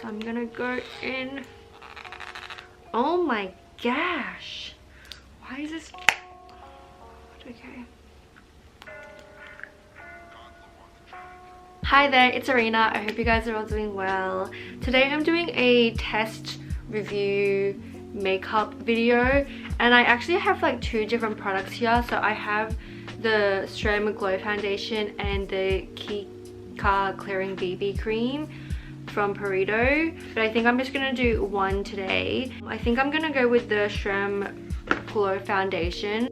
So I'm gonna go in. Oh my gosh, why is this? Okay. Hi there, it's Arena. I hope you guys are all doing well. Today I'm doing a test review makeup video, and I actually have like two different products here. So I have the SAEM Glow Foundation and the Kika Clearing BB Cream from Perito, but I think I'm just gonna do one today. I think I'm gonna go with the SAEM Glow Foundation.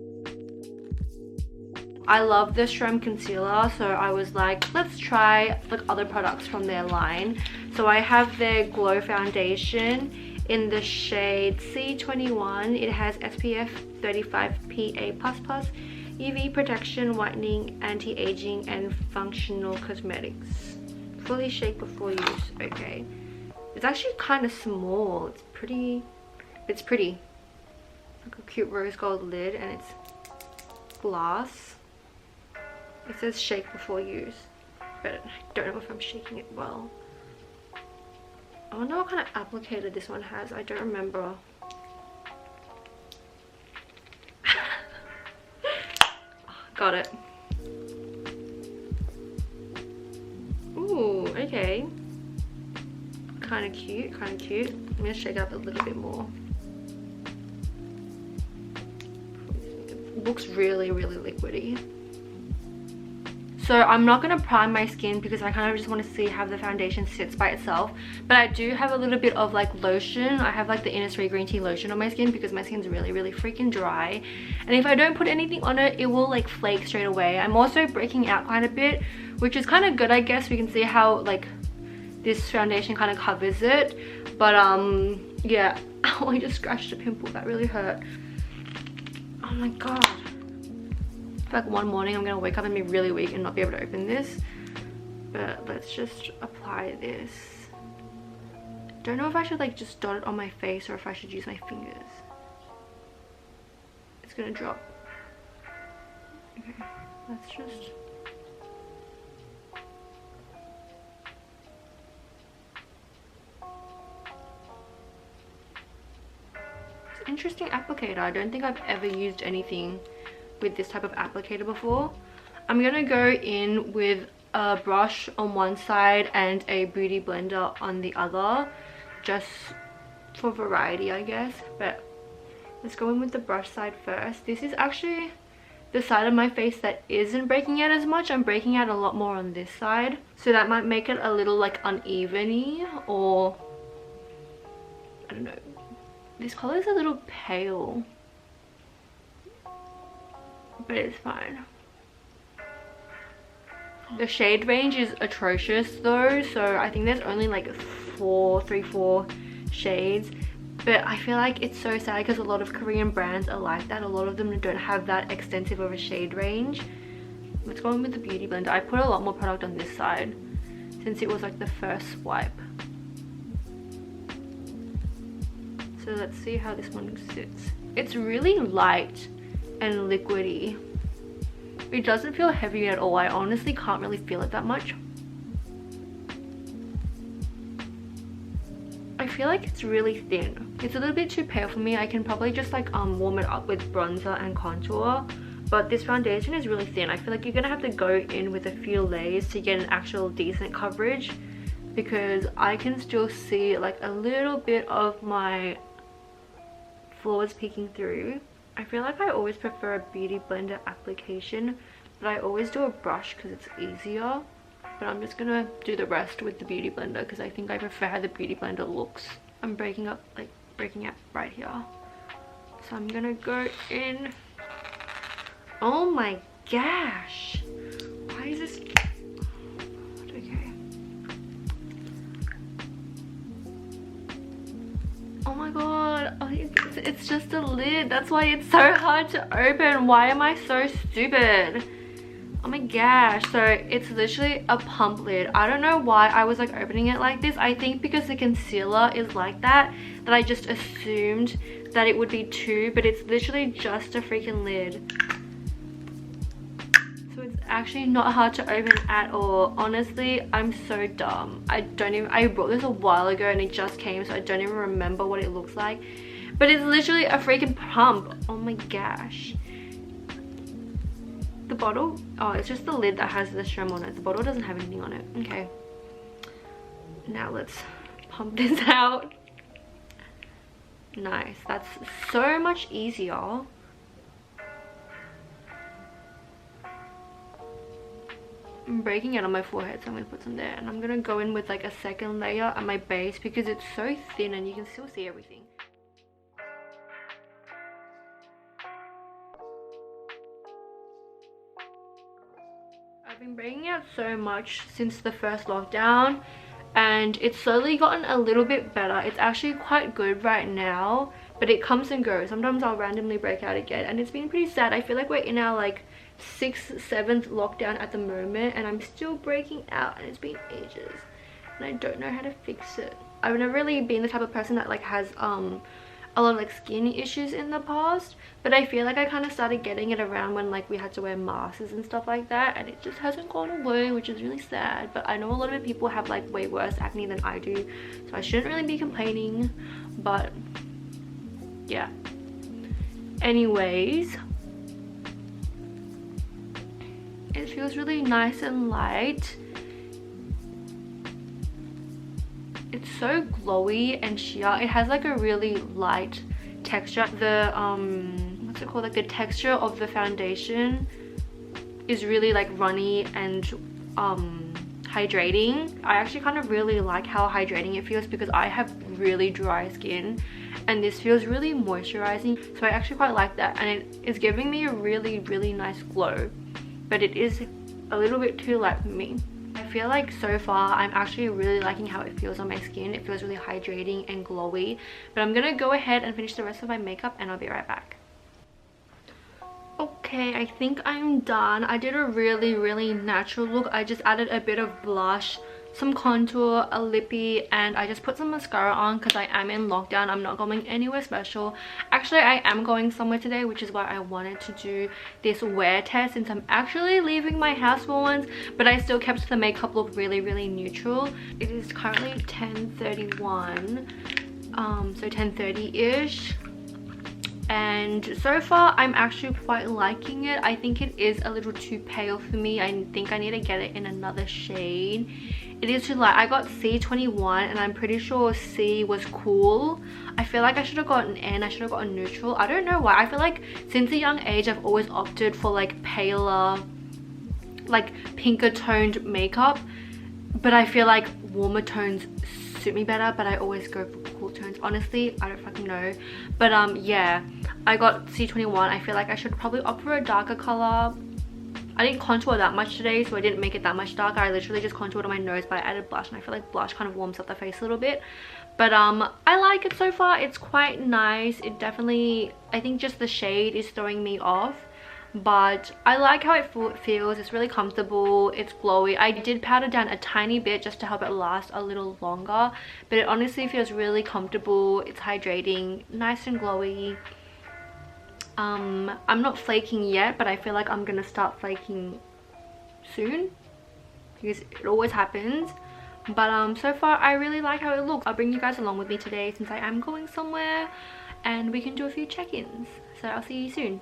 I love the SAEM concealer, so I was like, let's try like other products from their line. So I have their Glow Foundation in the shade C21. It has SPF 35 PA++, UV protection, whitening, anti-aging, and functional cosmetics. Fully shake before use. Okay, it's actually kind of small. It's pretty. Like a cute rose gold lid, and it's glass. It says shake before use, but I don't know if I'm shaking it well. I wonder what kind of applicator this one has. I don't remember. Got it. Ooh, okay. Kind of cute, kind of cute. I'm gonna shake it up a little bit more. It looks really, really liquidy. So I'm not going to prime my skin because I kind of just want to see how the foundation sits by itself. But I do have a little bit of like lotion. I have like the Innisfree green tea lotion on my skin because my skin's really, really freaking dry. And if I don't put anything on it, it will like flake straight away. I'm also breaking out quite a bit, which is kind of good, I guess. We can see how like this foundation kind of covers it. But yeah. Oh, I just scratched a pimple. That really hurt. Oh my god. Like one morning I'm gonna wake up and be really weak and not be able to open this, but let's just apply this. Don't know if I should like just dot it on my face or if I should use my fingers. It's gonna drop. Okay, let's just it's an interesting applicator. I don't think I've ever used anything with this type of applicator before. I'm gonna go in with a brush on one side and a beauty blender on the other, just for variety, I guess. But let's go in with the brush side first. This is actually the side of my face that isn't breaking out as much. I'm breaking out a lot more on this side, so that might make it a little like uneven-y, or I don't know. This color is a little pale, but it's fine. The shade range is atrocious though, so I think there's only like 4 shades, but I feel like it's so sad because a lot of Korean brands are like that. A lot of them don't have that extensive of a shade range. Let's go in with the beauty blender. I put a lot more product on this side since it was like the first swipe. So let's see how this one sits. It's really light and liquidy. It doesn't feel heavy at all. I honestly can't really feel it that much. I feel like it's really thin. It's a little bit too pale for me. I can probably just like warm it up with bronzer and contour, but this foundation is really thin. I feel like you're gonna have to go in with a few layers to get an actual decent coverage, because I can still see like a little bit of my flaws peeking through. I feel like I always prefer a beauty blender application, but I always do a brush because it's easier. But I'm just gonna do the rest with the beauty blender because I think I prefer how the beauty blender looks. I'm breaking out right here. So I'm gonna go in. Oh my gosh, why is this? Okay. Oh my god, oh, it's just a lid. That's why it's so hard to open. Why am I so stupid? Oh my gosh. So it's literally a pump lid. I don't know why I was like opening it like this. I think because the concealer is like that I just assumed that it would be two, but it's literally just a freaking lid. So it's actually not hard to open at all. Honestly, I'm so dumb. I bought this a while ago and it just came, so I don't even remember what it looks like. But it's literally a freaking pump. Oh my gosh. The bottle, oh, it's just the lid that has the strum on it. The bottle doesn't have anything on it. Okay. Now let's pump this out. Nice. That's so much easier. I'm breaking it on my forehead, so I'm going to put some there. And I'm going to go in with like a second layer at my base because it's so thin and you can still see everything. I've been breaking out so much since the first lockdown and it's slowly gotten a little bit better. It's actually quite good right now, but it comes and goes. Sometimes I'll randomly break out again and it's been pretty sad. I feel like we're in our like 6th, 7th lockdown at the moment and I'm still breaking out and it's been ages and I don't know how to fix it. I've never really been the type of person that like has a lot of like skin issues in the past, but I feel like I kind of started getting it around when like we had to wear masks and stuff like that, and it just hasn't gone away, which is really sad. But I know a lot of people have like way worse acne than I do, so I shouldn't really be complaining, but yeah. Anyways, it feels really nice and light. It's so glowy and sheer. It has like a really light texture. The what's it called, like the texture of the foundation is really like runny and hydrating. I actually kind of really like how hydrating it feels because I have really dry skin and this feels really moisturizing, so I actually quite like that, and it is giving me a really nice glow, but it is a little bit too light for me. I feel like so far I'm actually really liking how it feels on my skin. It feels really hydrating and glowy, but I'm gonna go ahead and finish the rest of my makeup and I'll be right back. Okay, I think I'm done. I did a really natural look. I just added a bit of blush, some contour, a lippy, and I just put some mascara on because I am in lockdown. I'm not going anywhere special. Actually, I am going somewhere today, which is why I wanted to do this wear test since I'm actually leaving my house for once, but I still kept the makeup look really neutral. It is currently 10:31, so 10:30-ish. And so far I'm actually quite liking it. I think it is a little too pale for me. I think I need to get it in another shade. It is too light. I got C21 and I'm pretty sure C was cool. I feel like I should have gotten N. I should have gotten neutral. I don't know why. I feel like since a young age I've always opted for like paler, like pinker toned makeup, but I feel like warmer tones suit me better, but I always go for cool tones. Honestly, I don't fucking know, but yeah, I got C21. I feel like I should probably opt for a darker color. I didn't contour that much today, so I didn't make it that much darker. I literally just contoured on my nose, but I added blush, and I feel like blush kind of warms up the face a little bit. But I like it so far. It's quite nice. It definitely, I think just the shade is throwing me off, but I like how it feels. It's really comfortable. It's glowy. I did powder down a tiny bit just to help it last a little longer, but it honestly feels really comfortable. It's hydrating, nice and glowy. I'm not flaking yet, but I feel like I'm gonna start flaking soon because it always happens. But so far I really like how it looks. I'll bring you guys along with me today since I am going somewhere, and we can do a few check-ins. So I'll see you soon.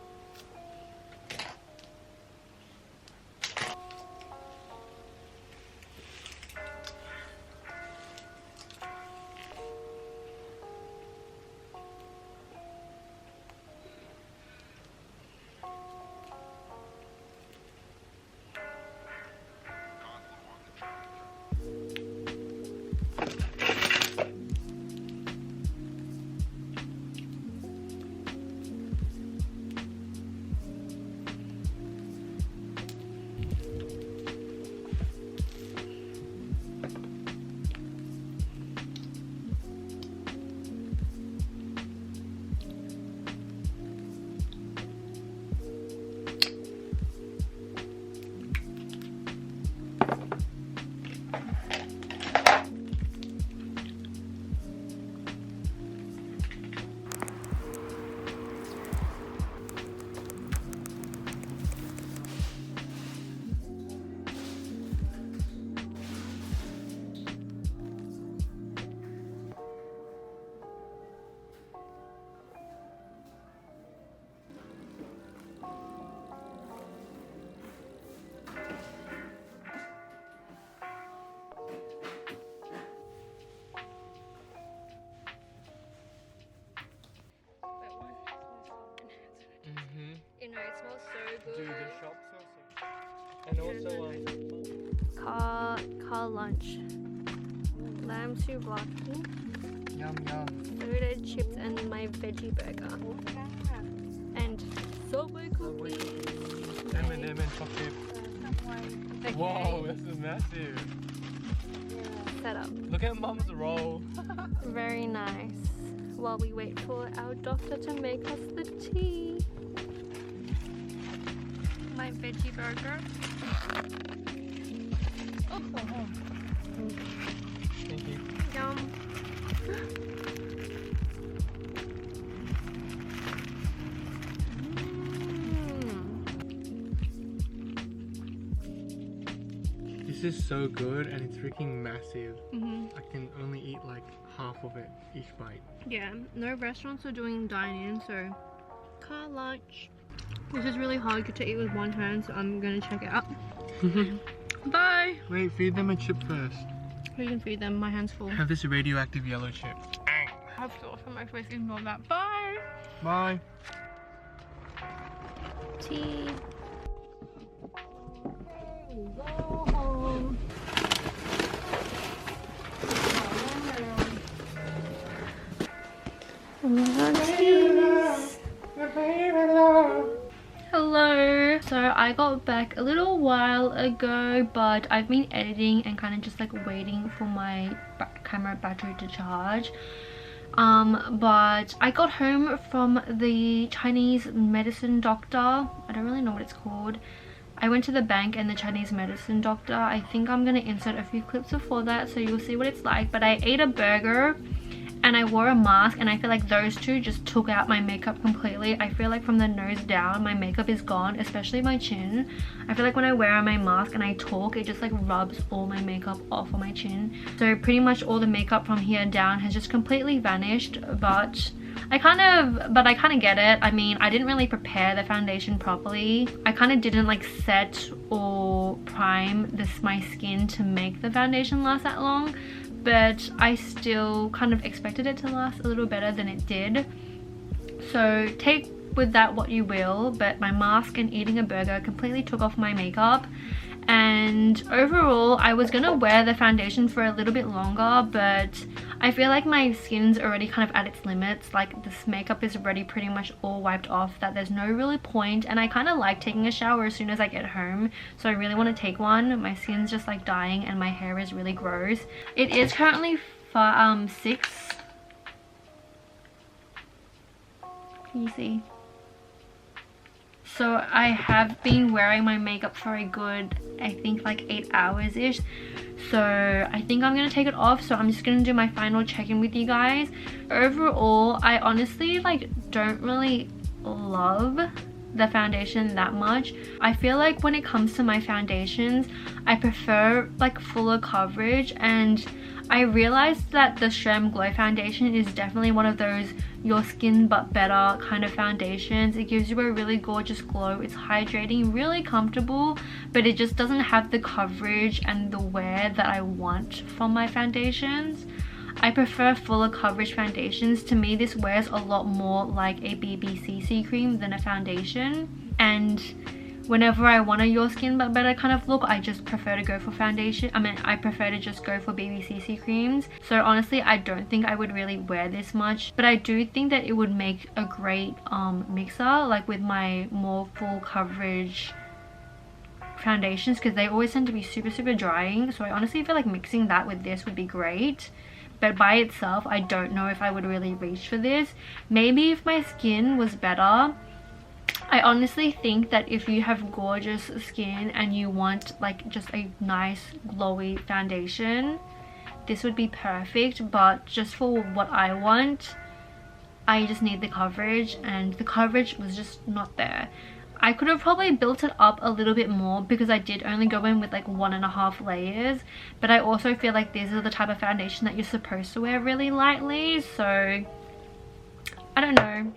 smells so good. Dude, the shop smells so good. And also, Car lunch. Lamb souvlaki. yum yum. Soda, chips, and my veggie burger. And Subway cookies. M&M and chocolate. Okay. Whoa, this is massive. Set up. Look at Mum's roll. Very nice. While we wait for our doctor to make us the tea. My veggie burger. Oh. Thank you. Yum. This is so good and it's freaking massive. I can only eat like half of it each bite. Yeah, no restaurants are doing dine-in, so car lunch. This is really hard to eat with one hand, so I'm gonna check it out. Bye! Wait, feed them a chip first. You can feed them, my hand's full. Have this radioactive yellow chip. I have to off my face and all that. Bye! Bye. Tea. Go home. Hello. So I got back a little while ago, but I've been editing and kind of just like waiting for my camera battery to charge. But I got home from the Chinese medicine doctor. I don't really know what it's called. I went to the bank and the Chinese medicine doctor. I think I'm gonna insert a few clips before that so you'll see what it's like. But I ate a burger and I wore a mask, and I feel like those two just took out my makeup completely. I feel like from the nose down my makeup is gone, especially my chin. I feel like when I wear my mask and I talk, it just like rubs all my makeup off on my chin. So pretty much all the makeup from here down has just completely vanished, but I kind of get it. I mean, I didn't really prepare the foundation properly. I kind of didn't like set or prime my skin to make the foundation last that long, but I still kind of expected it to last a little better than it did. So take with that what you will, but my mask and eating a burger completely took off my makeup. And overall, I was gonna wear the foundation for a little bit longer, but I feel like my skin's already kind of at its limits. Like this makeup is already pretty much all wiped off, that there's no really point. And I kind of like taking a shower as soon as I get home, so I really want to take one. My skin's just like dying and my hair is really gross. It is currently 6. Can you see? So I have been wearing my makeup for a good, I think like 8 hours ish. So I think I'm gonna take it off. So I'm just gonna do my final check-in with you guys. Overall, I honestly like don't really love the foundation that much. I feel like when it comes to my foundations, I prefer like fuller coverage, and I realized that the SAEM Glow Foundation is definitely one of those your skin but better kind of foundations. It gives you a really gorgeous glow. It's hydrating, really comfortable, but it just doesn't have the coverage and the wear that I want from my foundations. I prefer fuller coverage foundations. To me, this wears a lot more like a BB cream than a foundation. And whenever I want a your skin but better kind of look, I just prefer to go for foundation. I prefer to just go for BB creams. So honestly, I don't think I would really wear this much, but I do think that it would make a great mixer, like with my more full coverage foundations, because they always tend to be super drying. So I honestly feel like mixing that with this would be great. But by itself, I don't know if I would really reach for this. Maybe if my skin was better. I honestly think that if you have gorgeous skin and you want like just a nice glowy foundation, this would be perfect. But just for what I want, I just need the coverage, and the coverage was just not there. I could have probably built it up a little bit more because I did only go in with like 1.5 layers, but I also feel like these are the type of foundation that you're supposed to wear really lightly. So I don't know,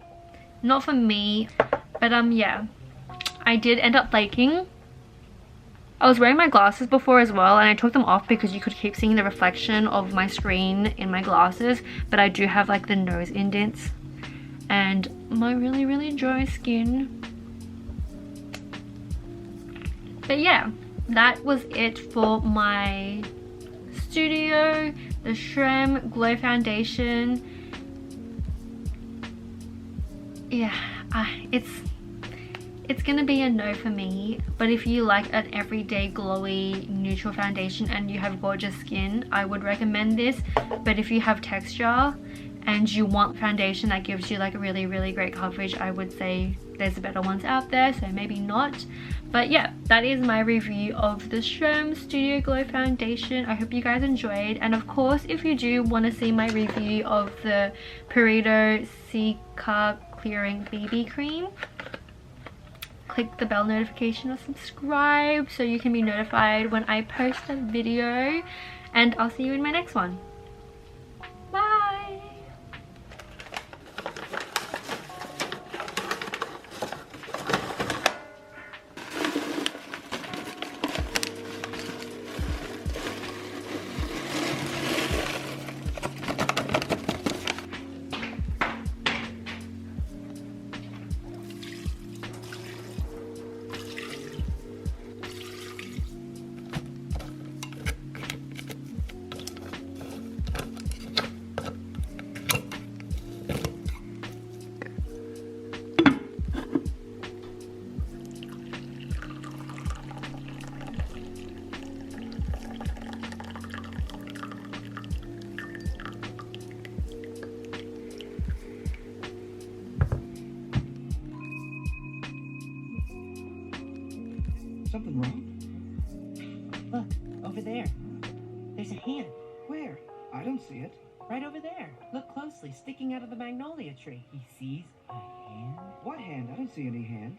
not for me. But yeah, I did end up flaking. I was wearing my glasses before as well, and I took them off because you could keep seeing the reflection of my screen in my glasses. But I do have like the nose indents and my really dry skin. But yeah, that was it for my Studio, the SAEM Glow Foundation. Yeah, it's gonna be a no for me, but if you like an everyday glowy neutral foundation and you have gorgeous skin, I would recommend this. But if you have texture and you want foundation that gives you like a really great coverage, I would say there's better ones out there, so maybe not. But yeah, that is my review of the SAEM Studio Glow Foundation. I hope you guys enjoyed, and of course if you do want to see my review of the Purito C-Car Clearing BB Cream, click the bell notification or subscribe so you can be notified when I post a video, and I'll see you in my next one. Bye! Something wrong? Look, over there. There's a hand. Where? I don't see it. Right over there. Look closely, sticking out of the magnolia tree. He sees a hand. What hand? I don't see any hand.